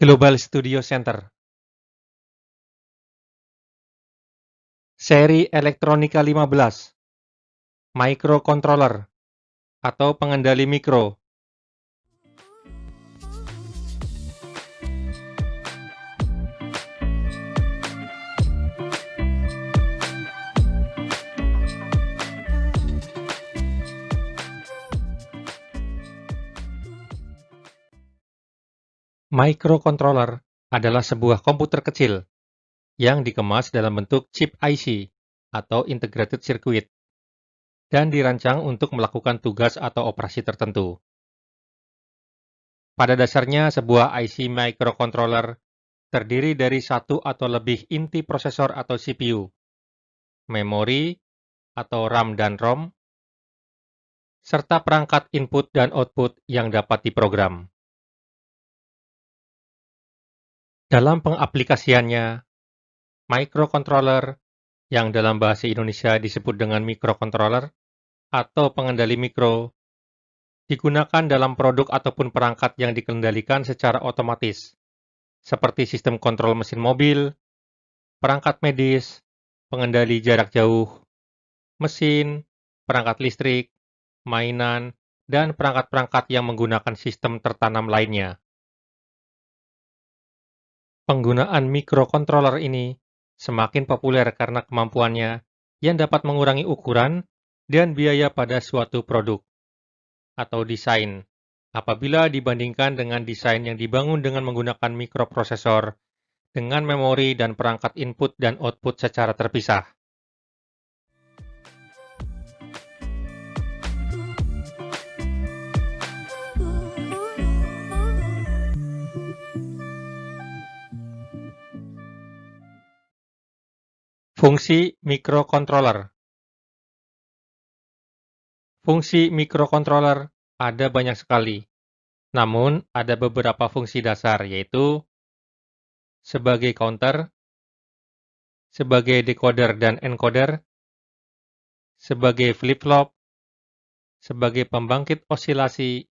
Global Studio Center. Seri Elektronika 15, microcontroller atau pengendali mikro. Microcontroller adalah sebuah komputer kecil yang dikemas dalam bentuk chip IC atau integrated circuit dan dirancang untuk melakukan tugas atau operasi tertentu. Pada dasarnya, sebuah IC microcontroller terdiri dari satu atau lebih inti prosesor atau CPU, memori atau RAM dan ROM, serta perangkat input dan output yang dapat diprogram. Dalam pengaplikasiannya, microcontroller, yang dalam bahasa Indonesia disebut dengan microcontroller atau pengendali mikro, digunakan dalam produk ataupun perangkat yang dikendalikan secara otomatis, seperti sistem kontrol mesin mobil, perangkat medis, pengendali jarak jauh, mesin, perangkat listrik, mainan, dan perangkat-perangkat yang menggunakan sistem tertanam lainnya. Penggunaan microcontroller ini semakin populer karena kemampuannya yang dapat mengurangi ukuran dan biaya pada suatu produk atau desain apabila dibandingkan dengan desain yang dibangun dengan menggunakan mikroprosesor dengan memori dan perangkat input dan output secara terpisah. Fungsi microcontroller. Fungsi microcontroller ada banyak sekali, namun ada beberapa fungsi dasar, yaitu sebagai counter, sebagai decoder dan encoder, sebagai flip-flop, sebagai pembangkit osilasi,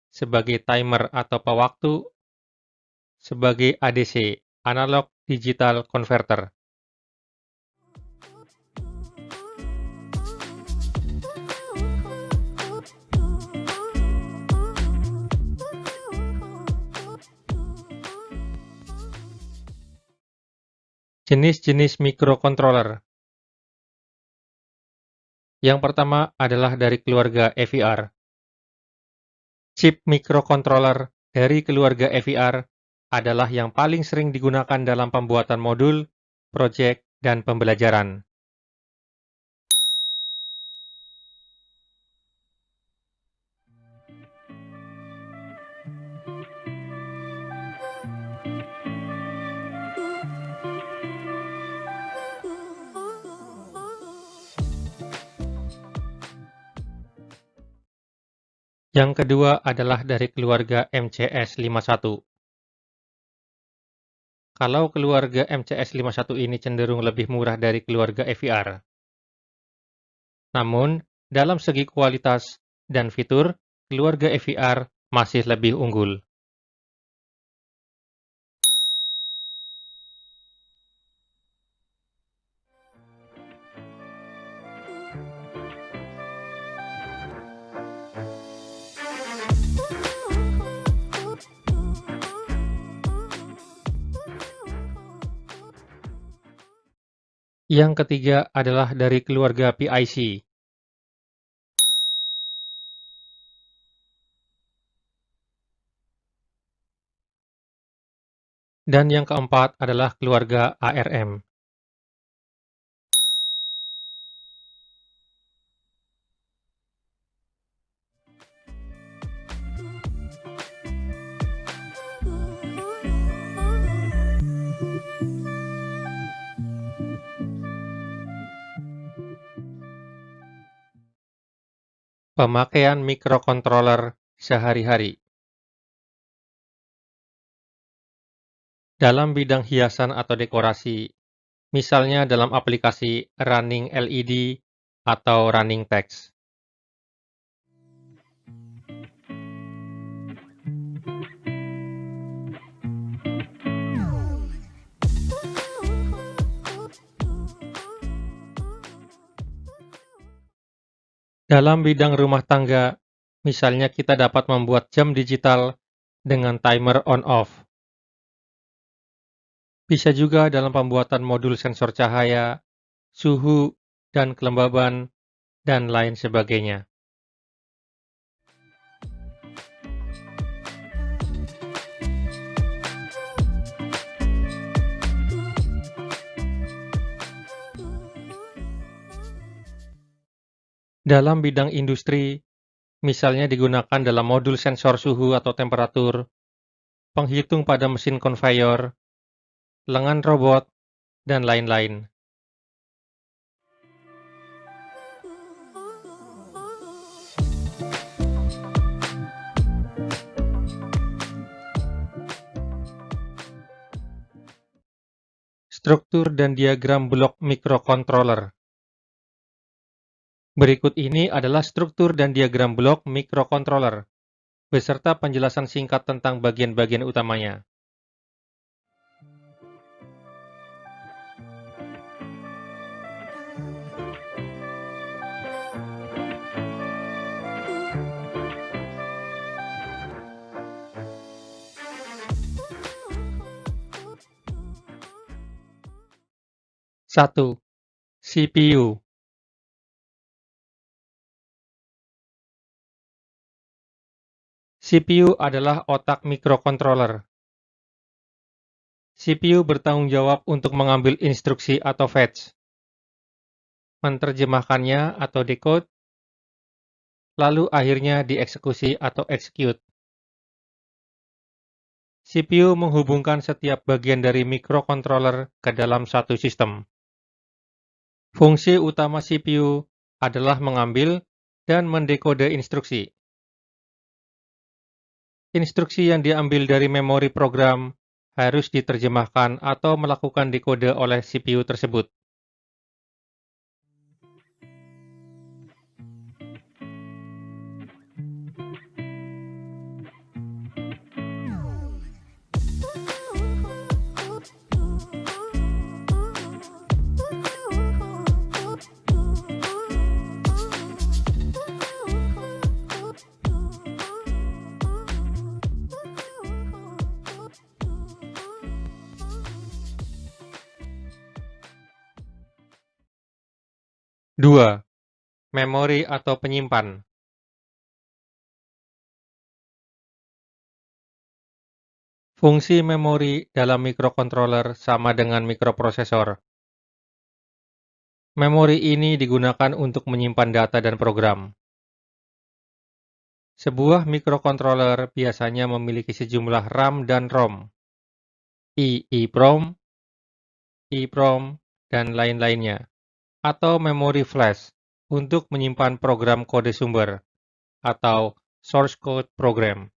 sebagai timer atau pewaktu, sebagai ADC, analog digital converter. Jenis-jenis microcontroller. Yang pertama adalah dari keluarga EVR. Chip microcontroller dari keluarga EVR adalah yang paling sering digunakan dalam pembuatan modul, proyek, dan pembelajaran. Yang kedua adalah dari keluarga MCS51. Kalau keluarga MCS51 ini cenderung lebih murah dari keluarga EVR. Namun, dalam segi kualitas dan fitur, keluarga EVR masih lebih unggul. Yang ketiga adalah dari keluarga PIC. Dan yang keempat adalah keluarga ARM. Pemakaian microcontroller sehari-hari. Dalam bidang hiasan atau dekorasi, misalnya dalam aplikasi running LED atau running text. Dalam bidang rumah tangga, misalnya kita dapat membuat jam digital dengan timer on-off. Bisa juga dalam pembuatan modul sensor cahaya, suhu, dan kelembaban, dan lain sebagainya. Dalam bidang industri, misalnya digunakan dalam modul sensor suhu atau temperatur, penghitung pada mesin konveyor, lengan robot, dan lain-lain. Struktur dan diagram blok mikrokontroler. Berikut ini adalah struktur dan diagram blok mikrokontroler, beserta penjelasan singkat tentang bagian-bagian utamanya. Satu, CPU. CPU adalah otak mikrokontroler. CPU bertanggung jawab untuk mengambil instruksi atau fetch, menerjemahkannya atau decode, lalu akhirnya dieksekusi atau execute. CPU menghubungkan setiap bagian dari mikrokontroler ke dalam satu sistem. Fungsi utama CPU adalah mengambil dan mendekode instruksi. Instruksi yang diambil dari memori program harus diterjemahkan atau melakukan dekode oleh CPU tersebut. Dua, memori atau penyimpan. Fungsi memori dalam mikrokontroler sama dengan mikroprosesor. Memori ini digunakan untuk menyimpan data dan program. Sebuah mikrokontroler biasanya memiliki sejumlah RAM dan ROM, EEPROM, EEPROM, dan lain-lainnya, atau memori flash untuk menyimpan program kode sumber atau source code program.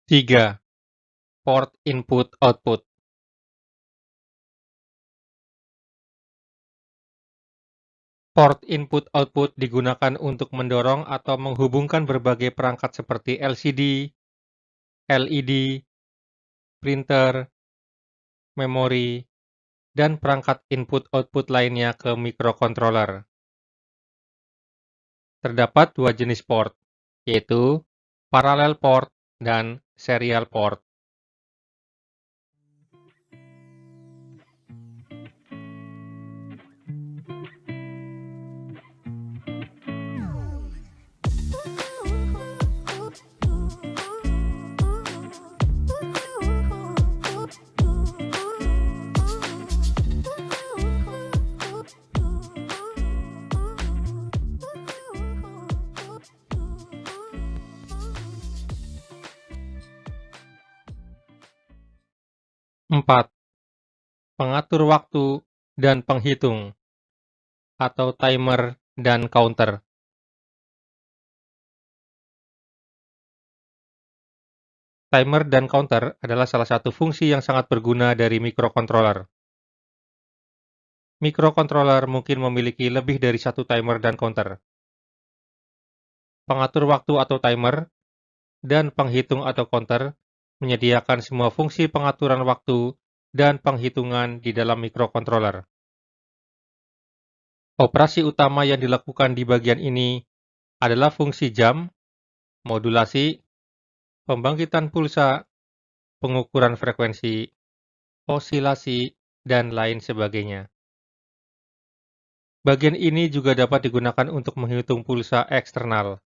Tiga, port input-output. Port input-output digunakan untuk mendorong atau menghubungkan berbagai perangkat seperti LCD, LED, printer, memori, dan perangkat input-output lainnya ke mikrokontroler. Terdapat dua jenis port, yaitu parallel port dan serial port. Empat, pengatur waktu dan penghitung atau timer dan counter. Timer dan counter adalah salah satu fungsi yang sangat berguna dari mikrokontroler. Mikrokontroler mungkin memiliki lebih dari satu timer dan counter. Pengatur waktu atau timer dan penghitung atau counter menyediakan semua fungsi pengaturan waktu dan penghitungan di dalam mikrokontroler. Operasi utama yang dilakukan di bagian ini adalah fungsi jam, modulasi, pembangkitan pulsa, pengukuran frekuensi, osilasi, dan lain sebagainya. Bagian ini juga dapat digunakan untuk menghitung pulsa eksternal.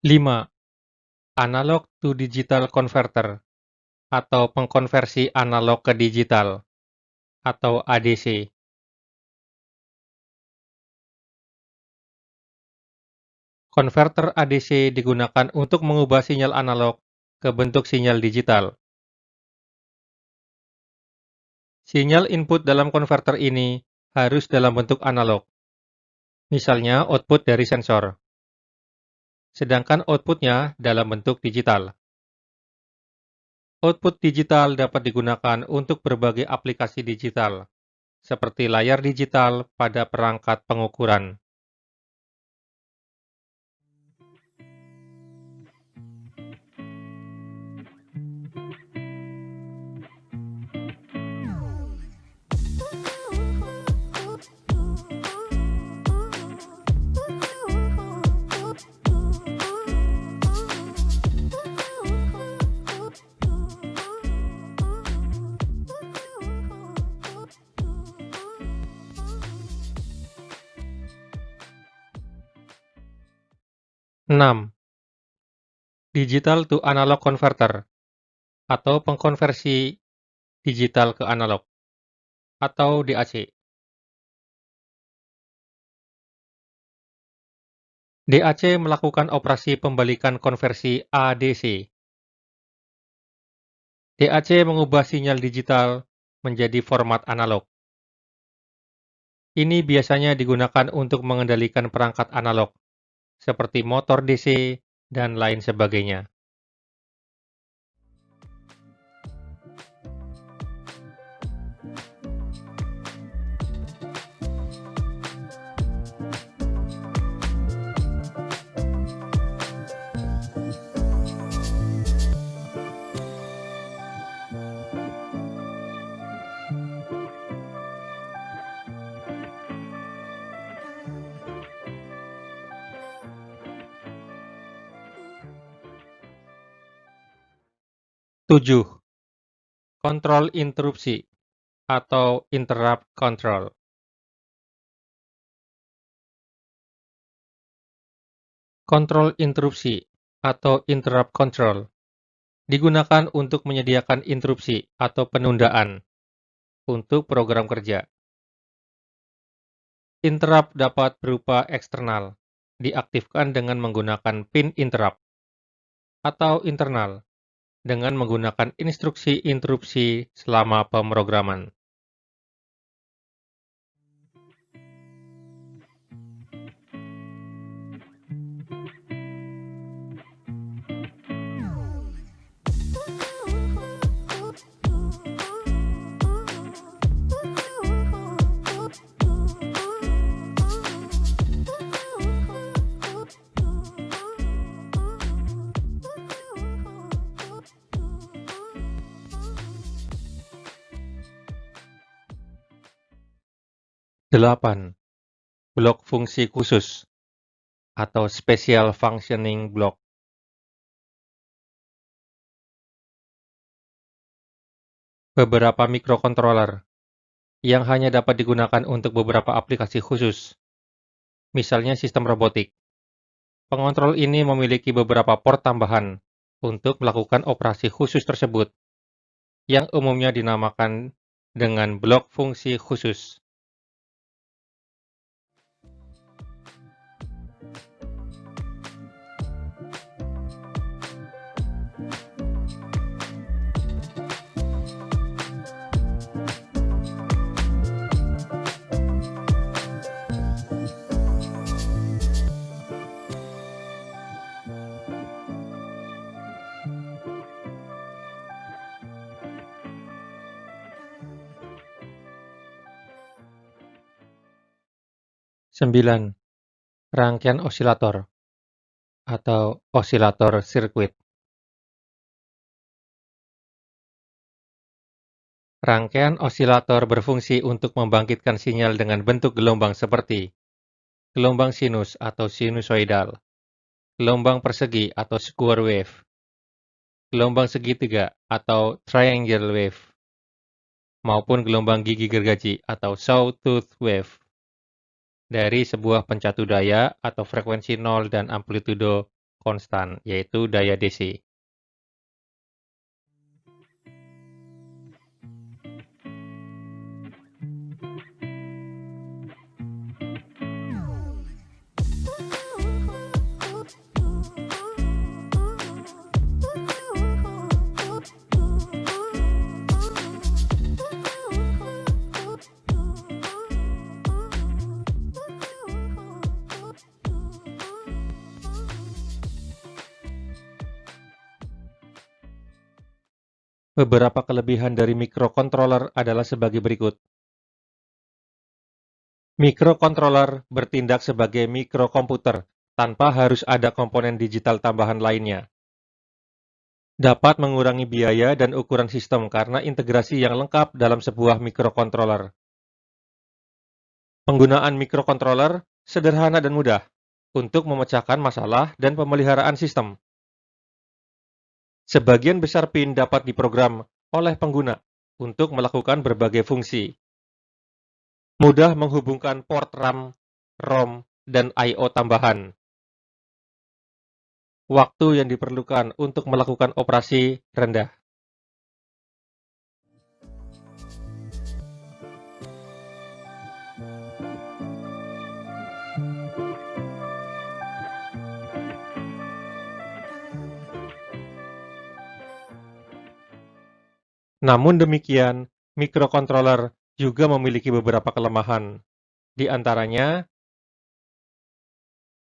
Lima, Analog to Digital Converter atau pengkonversi analog ke digital atau ADC. Konverter ADC digunakan untuk mengubah sinyal analog ke bentuk sinyal digital. Sinyal input dalam konverter ini harus dalam bentuk analog, misalnya output dari sensor, sedangkan outputnya dalam bentuk digital. Output digital dapat digunakan untuk berbagai aplikasi digital, seperti layar digital pada perangkat pengukuran. Enam, Digital to Analog Converter atau pengkonversi digital ke analog atau DAC. DAC melakukan operasi pembalikan konversi ADC. DAC mengubah sinyal digital menjadi format analog. Ini biasanya digunakan untuk mengendalikan perangkat analog, seperti motor DC dan lain sebagainya. Tujuh, Kontrol interupsi atau interrupt control. Kontrol interupsi atau interrupt control digunakan untuk menyediakan interupsi atau penundaan untuk program kerja. Interrupt dapat berupa eksternal, diaktifkan dengan menggunakan pin interrupt, atau internal, dengan menggunakan instruksi interupsi selama pemrograman. Delapan, Blok fungsi khusus atau Special Functioning Block. Beberapa mikrokontroler, yang hanya dapat digunakan untuk beberapa aplikasi khusus, misalnya sistem robotik. Pengontrol ini memiliki beberapa port tambahan untuk melakukan operasi khusus tersebut, yang umumnya dinamakan dengan blok fungsi khusus. Sembilan, rangkaian osilator atau osilator sirkuit. Rangkaian osilator berfungsi untuk membangkitkan sinyal dengan bentuk gelombang seperti gelombang sinus atau sinusoidal, gelombang persegi atau square wave, gelombang segitiga atau triangle wave, maupun gelombang gigi gergaji atau sawtooth wave dari sebuah pencatu daya atau frekuensi nol dan amplitudo konstan, yaitu daya DC. Beberapa kelebihan dari mikrokontroler adalah sebagai berikut. Mikrokontroler bertindak sebagai mikrokomputer tanpa harus ada komponen digital tambahan lainnya. Dapat mengurangi biaya dan ukuran sistem karena integrasi yang lengkap dalam sebuah mikrokontroler. Penggunaan mikrokontroler sederhana dan mudah untuk memecahkan masalah dan pemeliharaan sistem. Sebagian besar pin dapat diprogram oleh pengguna untuk melakukan berbagai fungsi. Mudah menghubungkan port RAM, ROM, dan I/O tambahan. Waktu yang diperlukan untuk melakukan operasi rendah. Namun demikian, mikrokontroler juga memiliki beberapa kelemahan. Di antaranya,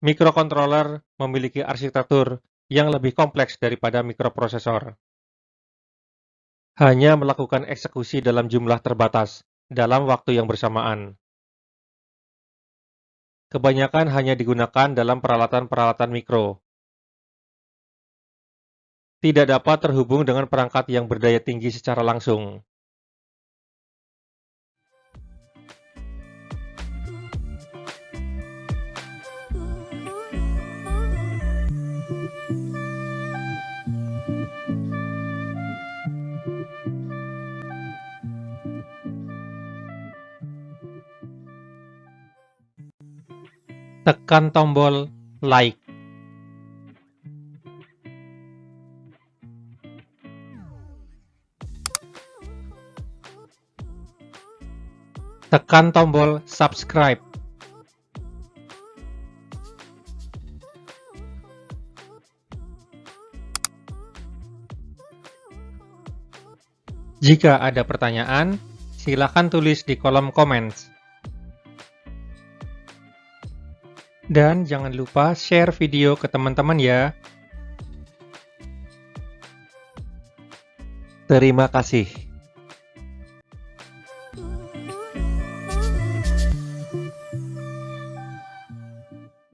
mikrokontroler memiliki arsitektur yang lebih kompleks daripada mikroprosesor. Hanya melakukan eksekusi dalam jumlah terbatas dalam waktu yang bersamaan. Kebanyakan hanya digunakan dalam peralatan-peralatan mikro. Tidak dapat terhubung dengan perangkat yang berdaya tinggi secara langsung. Tekan tombol like. Tekan tombol subscribe. Jika ada pertanyaan, silakan tulis di kolom comments. Dan jangan lupa share video ke teman-teman ya. Terima kasih.